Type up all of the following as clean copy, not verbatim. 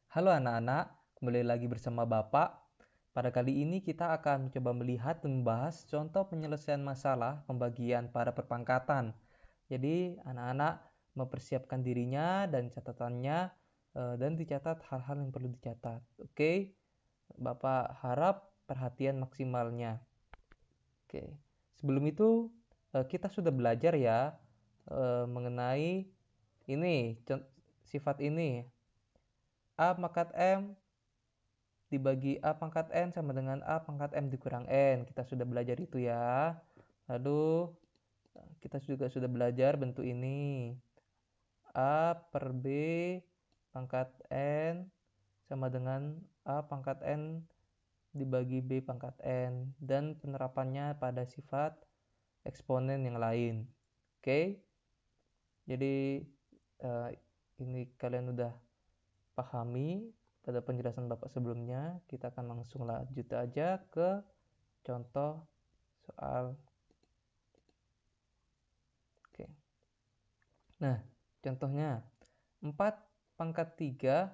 Halo anak-anak, kembali lagi bersama Bapak. Pada kali ini kita akan mencoba melihat dan membahas contoh penyelesaian masalah pembagian pada perpangkatan. Jadi anak-anak mempersiapkan dirinya dan catatannya dan dicatat hal-hal yang perlu dicatat. Oke, Bapak harap perhatian maksimalnya. Oke, sebelum itu kita sudah belajar ya mengenai ini sifat ini. A pangkat M dibagi A pangkat N sama dengan A pangkat M dikurang N. Kita sudah belajar itu ya. Lalu kita juga sudah belajar bentuk ini. A per B pangkat N sama dengan A pangkat N dibagi B pangkat N. Dan penerapannya pada sifat eksponen yang lain. Oke. Jadi ini kalian udah pahami pada penjelasan Bapak sebelumnya. Kita akan langsung lanjut aja ke contoh soal. Oke. Nah, contohnya 4 pangkat 3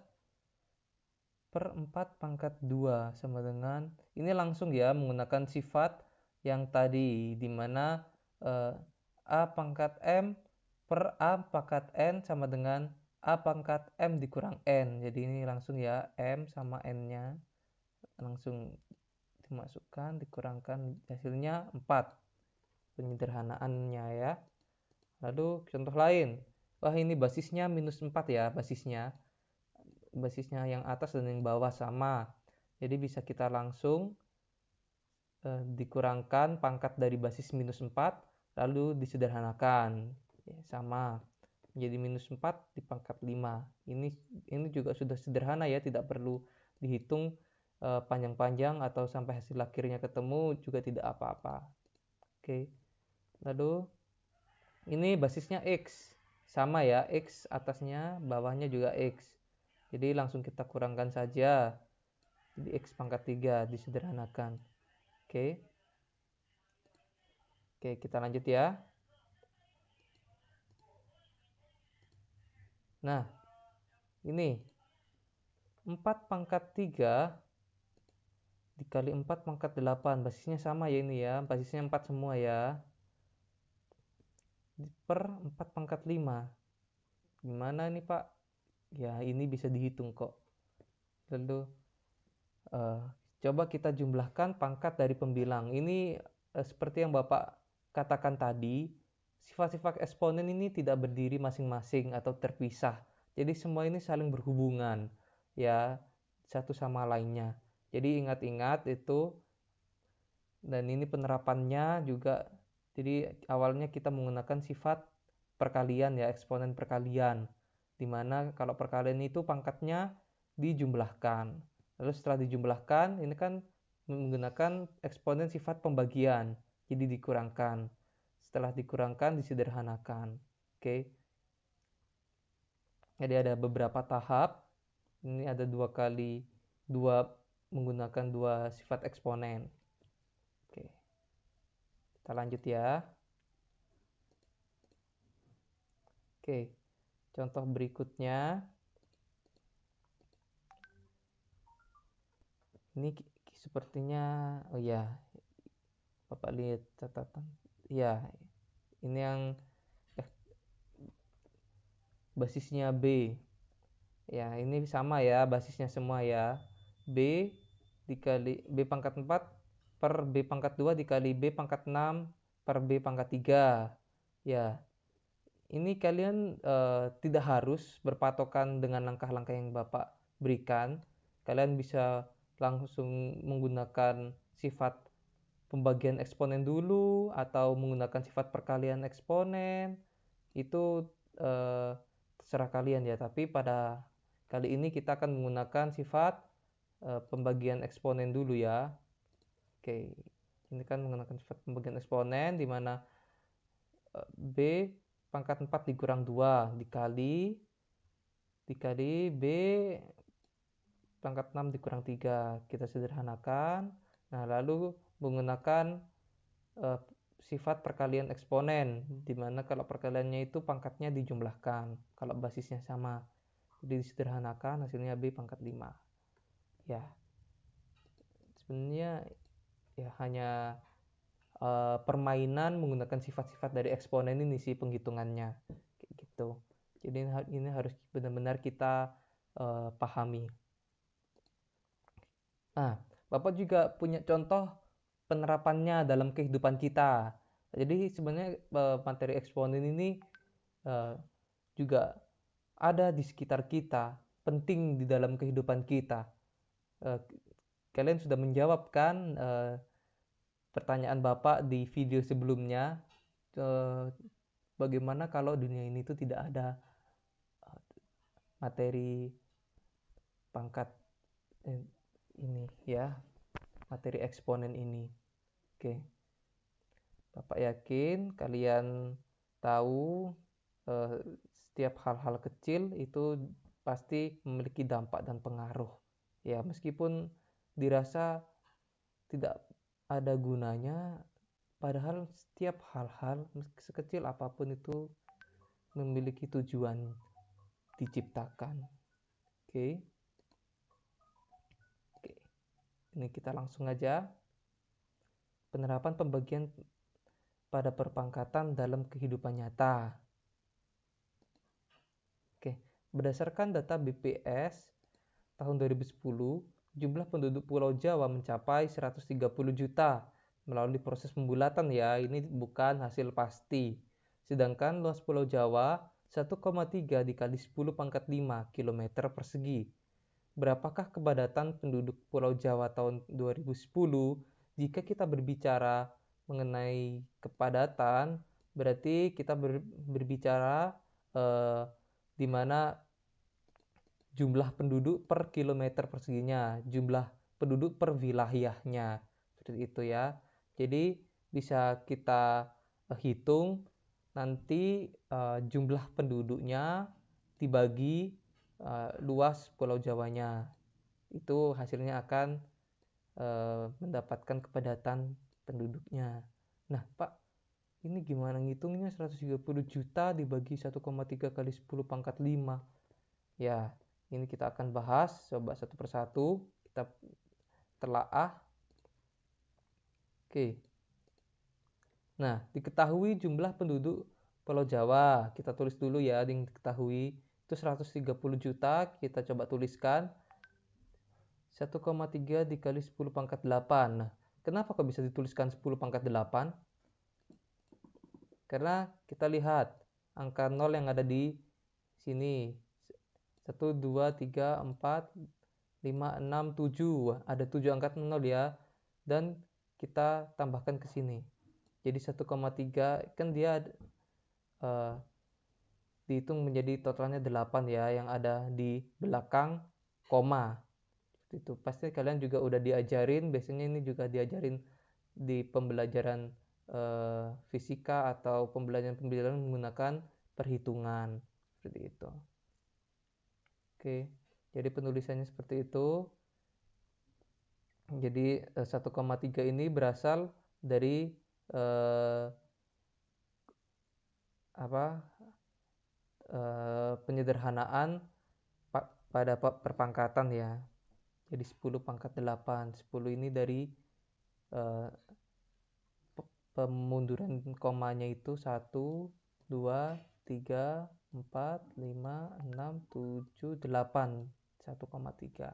per 4 pangkat 2 sama dengan, ini langsung ya menggunakan sifat yang tadi, dimana A pangkat M per A pangkat N sama dengan A pangkat M dikurang N. Jadi ini langsung ya, M sama N-nya langsung dimasukkan, dikurangkan, hasilnya 4. Penyederhanaannya ya. Lalu contoh lain. Wah, ini basisnya minus 4 ya, basisnya yang atas dan yang bawah sama. Jadi bisa kita langsung dikurangkan pangkat dari basis minus 4, lalu disederhanakan. Ya, sama. Menjadi minus 4 di pangkat 5. Ini juga sudah sederhana ya, tidak perlu dihitung panjang-panjang atau sampai hasil akhirnya ketemu juga tidak apa-apa. Oke. Lalu ini basisnya X. Sama ya, X atasnya, bawahnya juga X. Jadi langsung kita kurangkan saja. Jadi X pangkat 3 disederhanakan. Oke. Oke, kita lanjut ya. Nah, ini 4 pangkat 3 dikali 4 pangkat 8. Basisnya sama ya ini ya. Basisnya 4 semua ya. Per 4 pangkat 5. Gimana nih Pak? Ya, ini bisa dihitung kok. Lalu coba kita jumlahkan pangkat dari pembilang. Ini seperti yang Bapak katakan tadi, sifat-sifat eksponen ini tidak berdiri masing-masing atau terpisah. Jadi semua ini saling berhubungan ya, satu sama lainnya. Jadi ingat-ingat itu, dan ini penerapannya juga. Jadi awalnya kita menggunakan sifat perkalian ya, eksponen perkalian. Dimana kalau perkalian itu pangkatnya dijumlahkan. Lalu setelah dijumlahkan, ini kan menggunakan eksponen sifat pembagian. Jadi dikurangkan. Setelah dikurangkan, disederhanakan. Oke. Jadi ada beberapa tahap. Ini ada menggunakan dua sifat eksponen. Oke. Kita lanjut ya. Oke. Contoh berikutnya. Ini sepertinya, oh ya, Bapak lihat catatan. Ya, ini yang basisnya B. Ya, ini sama ya, basisnya semua ya. B dikali B pangkat 4 per B pangkat 2 dikali B pangkat 6 per B pangkat 3. Ya, ini kalian tidak harus berpatokan dengan langkah-langkah yang Bapak berikan. Kalian bisa langsung menggunakan sifat pembagian eksponen dulu atau menggunakan sifat perkalian eksponen. Itu terserah kalian ya, tapi pada kali ini kita akan menggunakan sifat pembagian eksponen dulu ya. Oke, ini kan menggunakan sifat pembagian eksponen, di mana B pangkat 4 dikurang 2 dikali B pangkat 6 dikurang 3. Kita sederhanakan. Nah, lalu menggunakan sifat perkalian eksponen, di mana kalau perkaliannya itu pangkatnya dijumlahkan kalau basisnya sama. Jadi disederhanakan hasilnya B pangkat 5. Ya, sebenarnya ya hanya permainan menggunakan sifat-sifat dari eksponen ini sih penghitungannya kayak gitu. Jadi ini harus benar-benar kita pahami. Nah, Bapak juga punya contoh penerapannya dalam kehidupan kita. Jadi sebenarnya materi eksponen ini juga ada di sekitar kita, penting di dalam kehidupan kita. Kalian sudah menjawab kan pertanyaan Bapak di video sebelumnya, bagaimana kalau dunia ini itu tidak ada materi pangkat ini ya, materi eksponen ini. Oke, Bapak yakin kalian tahu setiap hal-hal kecil itu pasti memiliki dampak dan pengaruh. Ya, meskipun dirasa tidak ada gunanya, padahal setiap hal-hal sekecil apapun itu memiliki tujuan diciptakan. Oke. Ini kita langsung aja. Penerapan pembagian pada perpangkatan dalam kehidupan nyata. Oke, berdasarkan data BPS tahun 2010, jumlah penduduk Pulau Jawa mencapai 130 juta melalui proses pembulatan ya, ini bukan hasil pasti. Sedangkan luas Pulau Jawa 1,3 dikali 10 pangkat 5 km persegi. Berapakah kepadatan penduduk Pulau Jawa tahun 2010? Jika kita berbicara mengenai kepadatan, berarti kita berbicara di mana jumlah penduduk per kilometer perseginya, jumlah penduduk per wilayahnya, seperti itu ya. Jadi bisa kita hitung nanti jumlah penduduknya dibagi luas Pulau Jawanya, itu hasilnya akan mendapatkan kepadatan penduduknya. Nah Pak, ini gimana ngitungnya 130 juta dibagi 1,3 kali 10 pangkat 5? Ya, ini kita akan bahas coba satu persatu, kita telaah. Oke. Nah, diketahui jumlah penduduk Pulau Jawa, kita tulis dulu ya, yang diketahui itu 130 juta, kita coba tuliskan 1,3 dikali 10 pangkat 8. Nah, kenapa kok bisa dituliskan 10 pangkat 8? Karena kita lihat angka 0 yang ada di sini. 1, 2, 3, 4, 5, 6, 7. Ada 7 angka 0 ya. Dan kita tambahkan ke sini. Jadi 1,3 kan dia dihitung menjadi totalnya 8 ya, yang ada di belakang koma. Itu pasti kalian juga udah diajarin, biasanya ini juga diajarin di pembelajaran fisika atau pembelajaran menggunakan perhitungan seperti itu. Oke, jadi penulisannya seperti itu. Jadi 1,3 ini berasal dari penyederhanaan pada perpangkatan ya. Jadi 10 pangkat 8. 10 ini dari pemunduran komanya itu 1, 2, 3, 4, 5, 6, 7, 8. 1,3.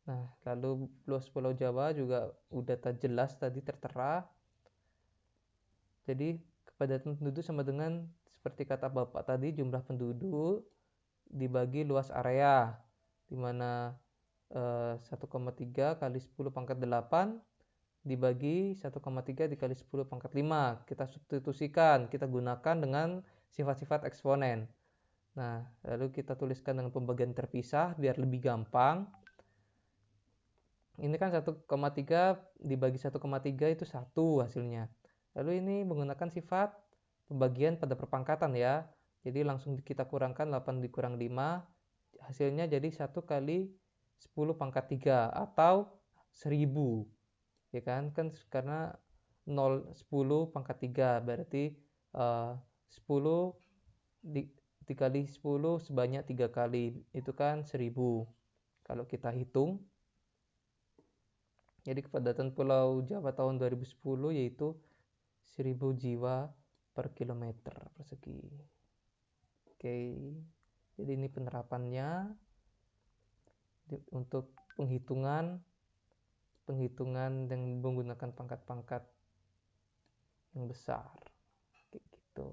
Nah, lalu luas Pulau Jawa juga udah jelas tadi tertera. Jadi kepadatan penduduk sama dengan seperti kata Bapak tadi, jumlah penduduk dibagi luas area, di mana 1,3 kali 10 pangkat 8 dibagi 1,3 dikali 10 pangkat 5. Kita substitusikan, kita gunakan dengan sifat-sifat eksponen. Nah, lalu kita tuliskan dengan pembagian terpisah biar lebih gampang. Ini kan 1,3 dibagi 1,3 itu 1 hasilnya. Lalu ini menggunakan sifat pembagian pada perpangkatan ya. Jadi langsung kita kurangkan 8 dikurang 5, hasilnya jadi 1 kali 10 pangkat 3 atau 1000. Ya kan? Karena 0, 10 pangkat 3 berarti 10 dikali 10 sebanyak 3 kali, itu kan 1000. Kalau kita hitung, jadi kepadatan Pulau Jawa tahun 2010 yaitu 1000 jiwa per kilometer persegi. Oke, jadi ini penerapannya untuk penghitungan yang menggunakan pangkat-pangkat yang besar. Kayak gitu.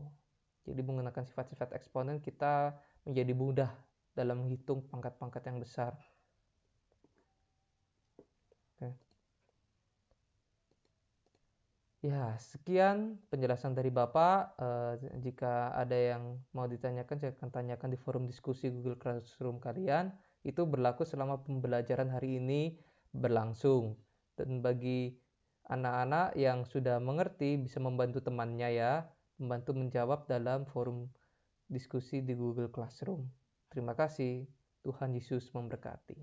Jadi menggunakan sifat-sifat eksponen kita menjadi mudah dalam menghitung pangkat-pangkat yang besar. Oke. Ya, sekian penjelasan dari Bapak. Jika ada yang mau ditanyakan, saya akan tanyakan di forum diskusi Google Classroom kalian. Itu berlaku selama pembelajaran hari ini berlangsung. Dan bagi anak-anak yang sudah mengerti, bisa membantu temannya ya, membantu menjawab dalam forum diskusi di Google Classroom. Terima kasih. Tuhan Yesus memberkati.